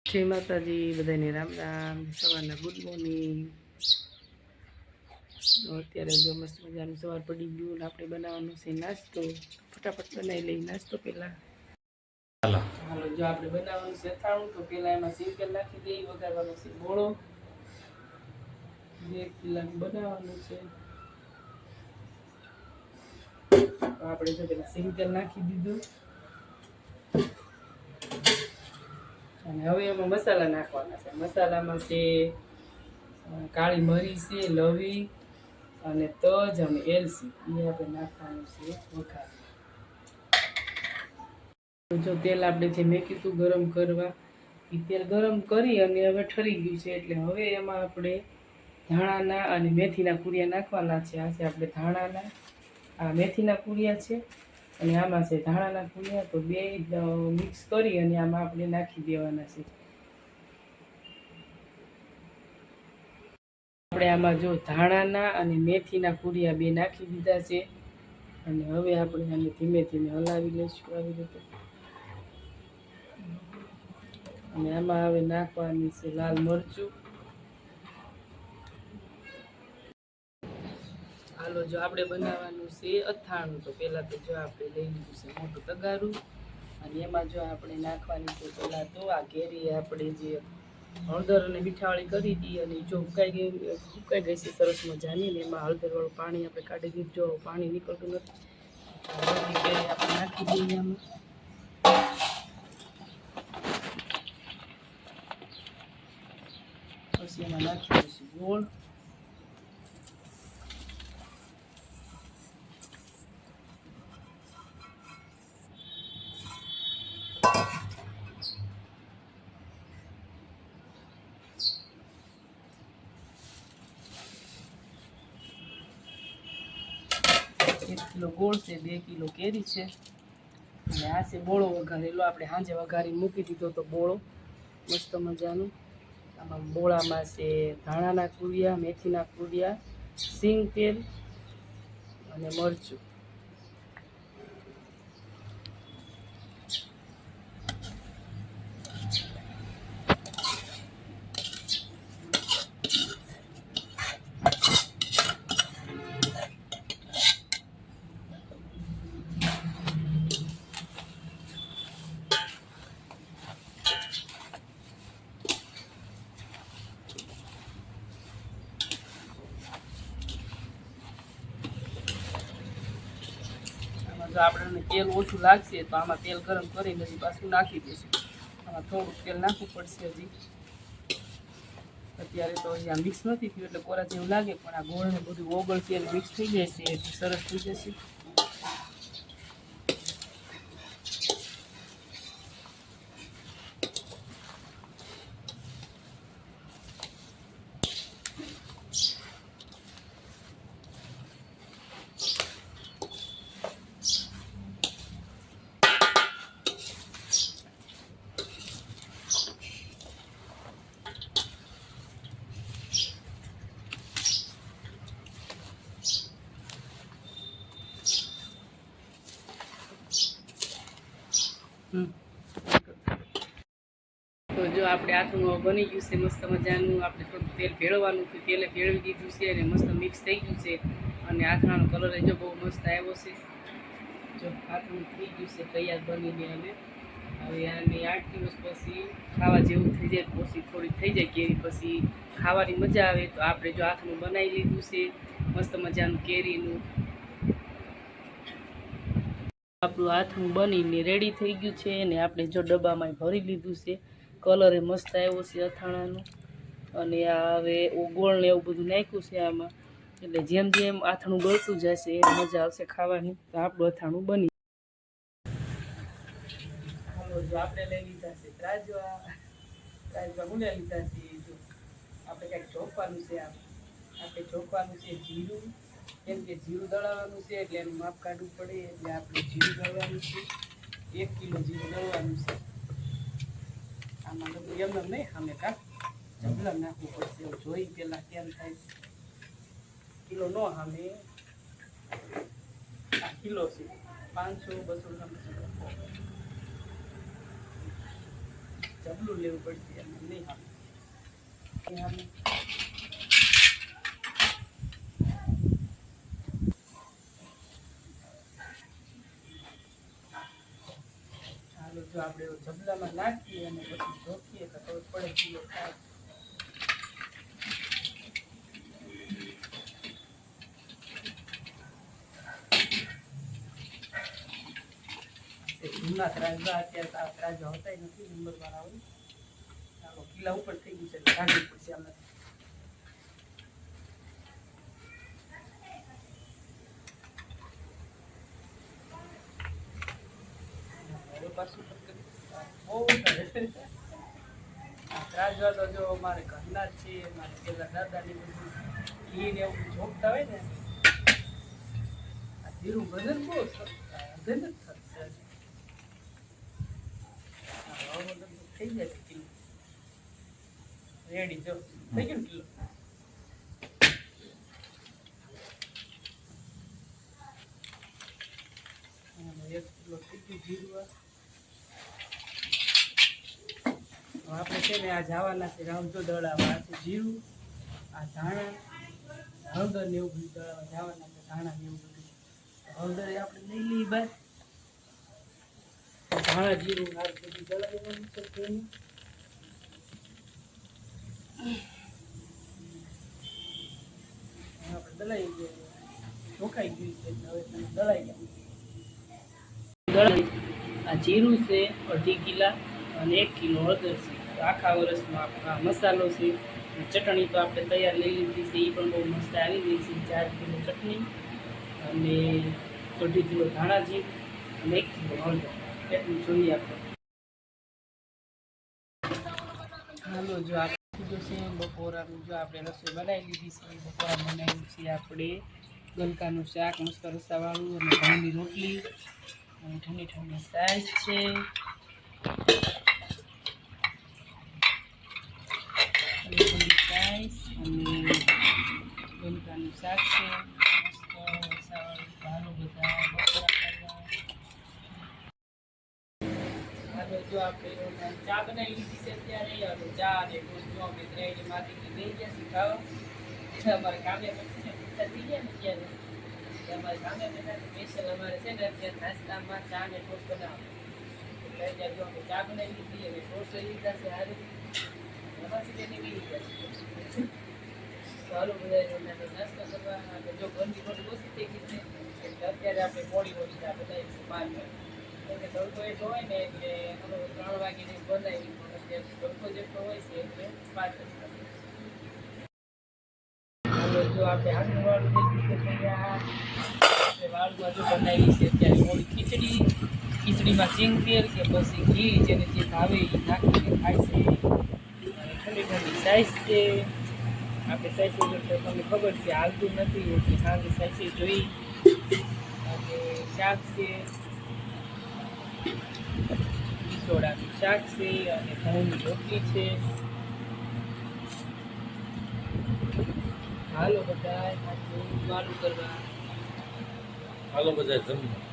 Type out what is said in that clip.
જય માતાજી, બધાને રામ રામ, સવારના ગુડ મોર્નિંગ। અત્યારે જો મસ્ત મજાનું સવાર પડી ગયું, આપણે બનાવવાનું છે નાસ્તો। ફટાફટ બનાવી લઈ નાસ્તો પહેલાં। હાલો, જો આપણે બનાવવાનું છે અથાણું, તો પહેલાં એમાં સિંગતેલ નાખી દઈએ। વઘારવાનો છે બોળો, 2 કિલોનું બનાવવાનું છે। તો આપણે જો પહેલાં સિંગતેલ નાખી દીધું, અને હવે એમાં મસાલા નાખવાના છે। મસાલામાં છે કાળી મરી છે, લવિંગ અને તજ અને એલચી, એ આપણે નાખવાનું છે વઘાર। જો તેલ આપણે જે મેં કીધું ગરમ કરવા, એ તેલ ગરમ કરી અને હવે ઠરી ગયું છે, એટલે હવે એમાં આપણે ધાણાના અને મેથીના કુરિયા નાખવાના છે। આ છે આપણે ધાણાના, આ મેથીના કુરિયા છે, અને આમાં છે ધાણાના કુરિયા। તો બે મિક્સ કરી અને આમાં આપણે નાખી દેવાના છે। આપણે આમાં જો ધાણાના અને મેથીના કુરિયા બે નાખી દીધા છે, અને હવે આપણે આને ધીમે ધીમે હલાવી લઈશું આવી રીતે। અને આમાં હવે નાખવાની છે લાલ મરચું। હાલો, જો આપણે બનાવવાનું છે અથાણું, તો પહેલાં તો જો આપણે લઈ લીધું છે મોટું તગારું, અને એમાં જો આપણે નાખવાની છે પહેલાં તો આ કેરી આપણે જે હળદર અને મીઠાવાળી કરી હતી, અને જો સુકાઈ ગઈ છે સરસ મજાની, ને એમાં હળદરવાળું પાણી આપણે કાઢી દીધું। જો પાણી નીકળતું નથી, હળદી કેરી આપણે નાખી દઈએ આમાં। પછી એમાં નાખી દઈશું ગોળ, એક કિલો ગોળ છે, 2 કિલો કેરી છે, અને આ છે બોળો વઘારેલો। આપણે સાંજે વઘારી મૂકી દીધો તો બોળો મસ્ત મજાનો। આમાં બોળામાં છે ધાણાના કુરિયા, મેથીના કુરિયા, સિંગ તેલ અને મરચું। જો આપણને તેલ ઓછું લાગશે તો આમાં તેલ ગરમ કરીને હજી પાછું નાખી દઈશું। આમાં થોડુંક તેલ નાખવું પડશે હજી, અત્યારે તો અહીંયા મિક્સ નથી થયું એટલે કોરા જેવું લાગે, પણ આ ગોળને બધું ઓગળશે અને મિક્સ થઈ જશે એટલે સરસ થઈ જશે। તો જો આપણે આથું બની ગયું છે મસ્ત મજાનું। આપણે થોડું તેલ ભેળવવાનું હતું, તેલે ભેળવી દીધું છે, અને મસ્ત મિક્સ થઈ ગયું છે, અને આથણાનો કલર જો બહુ મસ્ત આવ્યો છે। જો આથણું થઈ ગયું છે તૈયાર બનીને, અને હવે આને 8 દિવસ પછી ખાવા જેવું થઈ જાય, પછી થોડીક થઈ જાય કેરી, પછી ખાવાની મજા આવે। તો આપણે જો આથણું બનાવી લીધું છે મસ્ત મજાનું કેરીનું, આપણું આથણું બનીને રેડી થઈ ગયું છે, અને આપણે જો ડબ્બામાં ભરી લીધું છે। કલર મસ્ત આવ્યો છે અથાણાનો, અને આ હવે ગોળ ને એવું બધું નાખ્યું છે આમાં, એટલે જેમ જેમ આથણું ગળતું જશે એમ મજા આવશે ખાવાની। તો આપણું અથાણું બની। હાલો, જો આપણે લઈ લીધા છે ત્રાજવા ગુંડા લીધા છે। જો આપણે કંઈક ચોખવાનું છે, આપણે ચોખવાનું છે જીરું, કેમ કે જીરું દળાવવાનું છે એટલે એનું માપ કાઢવું પડે, એટલે આપણે જીરું દળવાનું છે। 1 કિલો જીરું દળવાનું છે। આમાં બધું એમ નહીં, અમે જબલમ નાખવું પડશે, એવું જોઈ પહેલાં કેમ થાય। કિલો નો સામે આ કિલો છે, 500-200 ગ્રામ જબલું લેવું પડશે એમ નહીં હાલે. હાલો જો આપણે જબલામાં નાખીએ અને પછી ઢોકીએ તો ખબર પડે કિલો થાય. જૂના ત્રાજવા અત્યારે આ ત્રાજવા હોતા નથી નંબરવાળા હોય. ચાલો કિલ્લા ઉપર થઈ ગયું છે કાઢવું પડશે આમાં. હવે પાછું ત્રાજવા તો જો અમારે ઘરના જ છે, મારે પેલા દાદાની બધું એને એવું જોગતા હોય ને આ ધીરું વજન બહુ વજન જ થશે. થઈ જાય છે કિલો રેડી. જો થઈ ગયું કિલો. એક કિલો થઈ ગયું જીરું. આપણે છે ને આ જવાના છે રામજો દળાવા. આ છે જીરું, આ ધાણા, હળદર ને એવું બધું દળાવા જવાના છે. ધાણા ને એવું બધું હળદર આપણે લઈ લઈએ બસ. ધાણા જીરું આ બધું દળાવવાનું છે. આપણે દળાઈ ગયું, ઢોકાઈ ગયું છે. હવે તમે દળાઈ ગયા. આ જીરું છે 2.5 કિલા અને 1 કિલો હળદર છે. આખા વર્ષનો આપણો મસાલો છે. ચટણી તો આપણે તૈયાર લઈ લીધી છે, એ પણ બહુ મસ્ત આવી ગઈ છે. 4 કિલો ચટણી અને 2.5 કિલો ધાણા જીરું અને 1 કિલો હળદર. એટલું જોઈએ આપણે. હાલો જો આપણે જો છે બપોરાનું જો આપણે રસોઈ બનાવી લીધી છે. બપોરા બનાવ્યું છે આપણે ગલકાનું શાક મસ્ત રસાવાળું અને ઘઉંની રોટલી અને ઠંડી ઠંડી છાશ છે. છાશ અને ગલકાનું શાક છે. મસ્ત રસાવાળું. ભાલો બધા બપોરા કરવા. હાલો જો આપણે ચા બનાવી લીધી છે અત્યારે. હવે ચા અને દૂધ જો આપણે ત્રણેય માથી લઈ ગયા છીએ ખાવા. અમારે કામે પછી થઈ ગયા ને ત્યારે અમારે કામે બેઠા સ્પેશિયલ અમારે છે ને અત્યારે નાસ્તામાં ચા ને ટોસ્ટ બનાવવાનું. એટલે ત્યાં જો આપણે ચા બનાવી લીધી અને ટોસ્ટ લઈ લીધા છે. સારું એમાંથી તેની બી લીધા છે. સારું બધા નાસ્તો કરવા. જો ઘરની થોડી ઓછી થઈ ગઈ છે એટલે અત્યારે આપણે મોડી મોડી ચા બનાવી છે 5 વાગે. તડકો એટલો હોય ને એટલે 3 વાગે બનાવી. અત્યારે તડકો જેટલો હોય છે એટલે 5 વાગે. જો આપણે આનું વાળું આપણે વાળું જો બનાવી છે અત્યારે મોડી ખીચડી. ખીચડીમાં સિંગ તેલ કે પછી ઘી જેને જે ભાવે એ નાખીને ખાય છે. ઠંડી ઠંડી સાઈઝ છે. આપણે સાઈઝ તો તમને ખબર છે હાલતું નથી એટલે સાંજે સાઈઝ જોઈ. અને શાક છે ઈસોડાનું શાક છે અને ઘઉંની રોટલી છે. હાલો બધા વાલું કરવા. હાલો બધા જમવા.